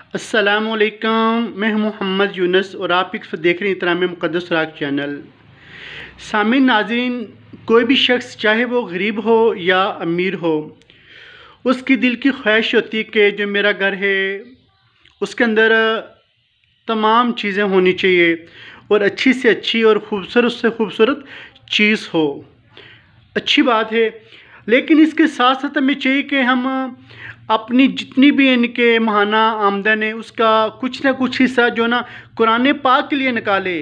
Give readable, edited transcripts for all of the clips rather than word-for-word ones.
अस्सलाम वालेकुम, मैं हूं मोहम्मद यूनुस और आप एक देख रहे हैं इतराम मुक़द्दस सुराग चैनल। सामीन नाज़रीन, कोई भी शख्स चाहे वो गरीब हो या अमीर हो, उसकी दिल की ख्वाहिश होती है कि जो मेरा घर है उसके अंदर तमाम चीज़ें होनी चाहिए और अच्छी से अच्छी और ख़ूबसूरत से ख़ूबसूरत चीज़ हो। अच्छी बात है, लेकिन इसके साथ साथ हमें चाहिए कि हम अपनी जितनी भी इनके माहाना आमदन है उसका कुछ ना कुछ हिस्सा जो ना कुरान पाक के लिए निकाले।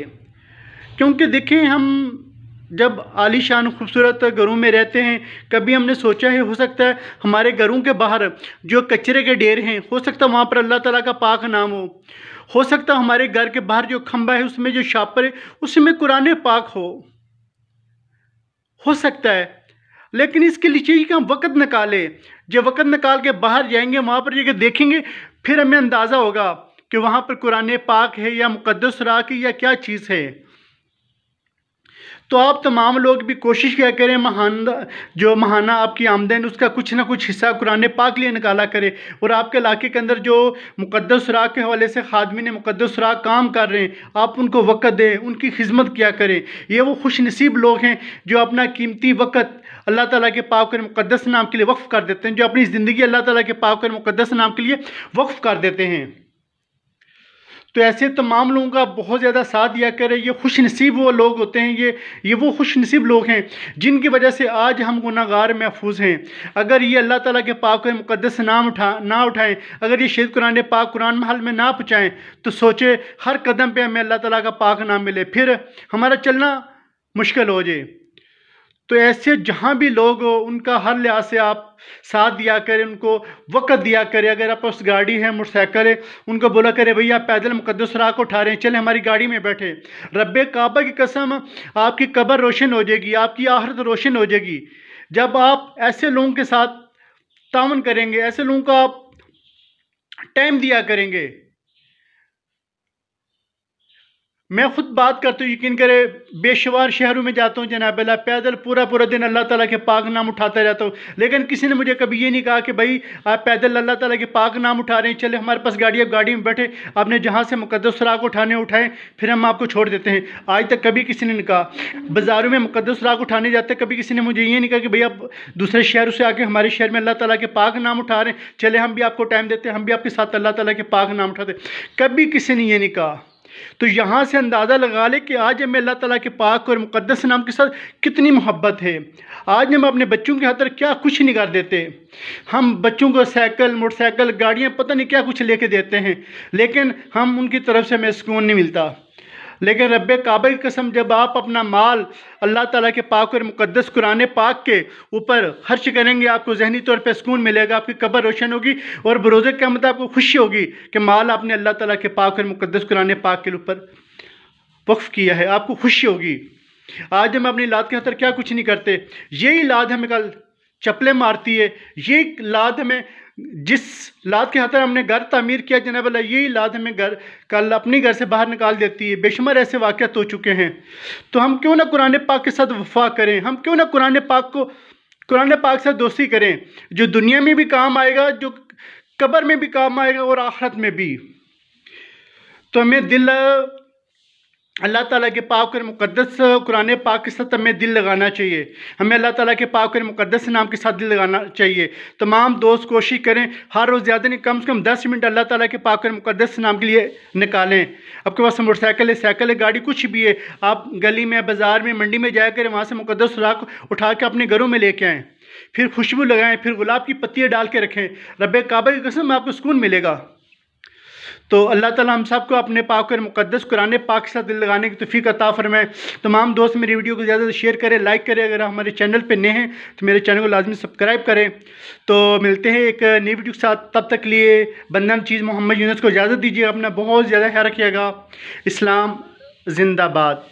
क्योंकि देखें, हम जब आलीशान खूबसूरत घरों में रहते हैं, कभी हमने सोचा है हो सकता है हमारे घरों के बाहर जो कचरे के ढेर हैं, हो सकता है वहाँ पर अल्लाह ताला का पाक नाम हो सकता है हमारे घर के बाहर जो खंबा है उसमें जो शापर है उसमें कुरान पाक हो सकता है। लेकिन इसके लिए चाहिए कि हम वक़्त निकालें। जब वक़्त निकाल के बाहर जाएंगे, वहाँ पर जाकर देखेंगे, फिर हमें अंदाज़ा होगा कि वहाँ पर कुरान पाक है या मुक़द्दस सुराग है या क्या चीज़ है। तो आप तमाम लोग भी कोशिश किया करें, जो महाना आपकी आमदन उसका कुछ ना कुछ हिस्सा कुरान पाक लिए निकाला करें। और आपके इलाके के अंदर जो मुक़द्दस सुराग के हवाले से खादमीन मुक़द्दस सुराग काम कर रहे हैं, आप उनको वक़्त दें, उनकी खिदमत किया करें। ये वो खुश नसीब लोग हैं जो अपना कीमती वक़्त अल्लाह ताला के पाक और मुक़द्दस नाम के लिए वक्फ़ कर देते हैं, जो अपनी ज़िंदगी अल्लाह ताला के पाक और मुक़द्दस नाम के लिए वक्फ़ कर देते हैं। तो ऐसे तमाम लोगों का बहुत ज़्यादा साथ दिया करें। ये खुश नसीब वो लोग होते हैं, ये वो खुश नसीब लोग हैं जिनकी वजह से आज हम गुनाहगार महफूज हैं। अगर ये अल्लाह ताला के पाक और मुक़द्दस नाम ना उठाएं, अगर ये शहीद कुरान पाक कुरान महल में ना पहुँचाएँ, तो सोचे हर कदम पे हमें अल्लाह ताला का पाक नाम मिले, फिर हमारा चलना मुश्किल हो जाए। तो ऐसे जहाँ भी लोग हो उनका हर लिहाज से आप साथ दिया करें, उनको वक़्त दिया करें। अगर आप उस गाड़ी है, मोटरसाइकिल है, उनको बोला करें भैया आप पैदल मुक़द्दस सुराग को उठा रहे हैं, चले हमारी गाड़ी में बैठे। रब्बे काबा की कसम, आपकी कब्र रोशन हो जाएगी, आपकी आखिरत रोशन हो जाएगी जब आप ऐसे लोगों के साथ तावन करेंगे, ऐसे लोगों का आप टाइम दिया करेंगे। मैं ख़ुद बात करता हूँ, यकीन करे, बेशुमार शहरों में जाता हूँ जनाब अल्लाह, पैदल पूरा दिन अल्लाह ताला के पाक नाम उठाता रहता हूँ। लेकिन किसी ने मुझे कभी ये नहीं कहा कि भाई आप पैदल अल्लाह ताला के पाक नाम उठा रहे हैं, चले हमारे पास गाड़ी है, गाड़ी में बैठे, आपने जहाँ से मुक़द्दस सुराग उठाएँ, फिर हम आपको छोड़ देते हैं। आज तक कभी किसी ने नहीं कहा। बाज़ारों में मुक़द्दस सुराग उठाने जाते, कभी किसी ने मुझे ये नहीं कहा कि भैया आप दूसरे शहरों से आके हमारे शहर में अल्लाह ताला के पाक नाम उठा रहे हैं, चले हम भी आपको टाइम देते हैं, हम भी आपके साथ अल्लाह ताला के पाक नाम उठाते। कभी किसी ने ये नहीं कहा। तो यहाँ से अंदाज़ा लगा ले कि आज हमें अल्लाह ताला के पाक और मुक़द्दस नाम के साथ कितनी मोहब्बत है। आज हम अपने बच्चों के खातिर क्या कुछ नहीं कर देते। हम बच्चों को साइकिल, मोटरसाइकिल, गाड़ियाँ, पता नहीं क्या कुछ लेके देते हैं, लेकिन हम उनकी तरफ से हमें सुकून नहीं मिलता। लेकिन रब्बे काबा की कसम, जब आप अपना माल अल्लाह ताला के पाक और मुक़द्दस कुरान पाक के ऊपर खर्च करेंगे, आपको ज़हनी तौर पे सुकून मिलेगा, आपकी कब्र रोशन होगी और बरोज़े क़यामत आपको खुशी होगी कि माल आपने अल्लाह ताला के पाक और मुक़द्दस कुरान पाक के ऊपर वक्फ़ किया है, आपको खुशी होगी। आज हम अपनी लाद के खातिर क्या कुछ नहीं करते। यही लाद हमें कल चप्पलें मारती है, ये लाद हमें, जिस लाद के खातिर हमने घर तामीर किया जनाब अल्लाह, यही लाद हमें कल अपने घर से बाहर निकाल देती है। बेशुमार ऐसे वाक़यात हो चुके हैं। तो हम क्यों ना कुरान पाक के साथ वफ़ा करें, हम क्यों ना कुरान पाक से दोस्ती करें, जो दुनिया में भी काम आएगा, जो कब्र में भी काम आएगा और आखिरत में भी। तो हमें दिल अल्लाह ताला के पाक और मुक़द्दस कुरान पाक के साथ हमें दिल लगाना चाहिए। हमें अल्लाह ताला के पाक और मुक़द्दस नाम के साथ दिल लगाना चाहिए। तमाम दोस्त कोशिश करें हर रोज़ ज़्यादा नहीं, कम से कम 10 मिनट अल्लाह ताला के पाक और मुक़द्दस नाम के लिए निकालें। आपके पास मोटरसाइकिल है, साइकिल है, गाड़ी कुछ भी है, आप गली में, बाज़ार में, मंडी में जाया करें, वहाँ से मुक़द्दस सुराग उठा के अपने घरों में लेके आएँ, फिर खुशबू लगाएँ, फिर गुलाब की पत्तियाँ डाल के रखें। रब्बे काबा की कसम आपको सुकून मिलेगा। तो अल्लाह ताला हम सबको अपने पाक और मुक़द्दस कुरान पाक के साथ दिल लगाने की तौफ़ीक़ अता फ़रमाए। तमाम दोस्त मेरी वीडियो को ज़्यादा से शेयर करें, लाइक करें। अगर हमारे चैनल पे नए हैं तो मेरे चैनल को लाजमी सब्सक्राइब करें। तो मिलते हैं एक नई वीडियो के साथ, तब तक लिए बंदन चीज़ मोहम्मद यूनुस को इजाज़त दीजिए। अपना बहुत ज़्यादा ख्याल रखिएगा। इस्लाम ज़िंदाबाद।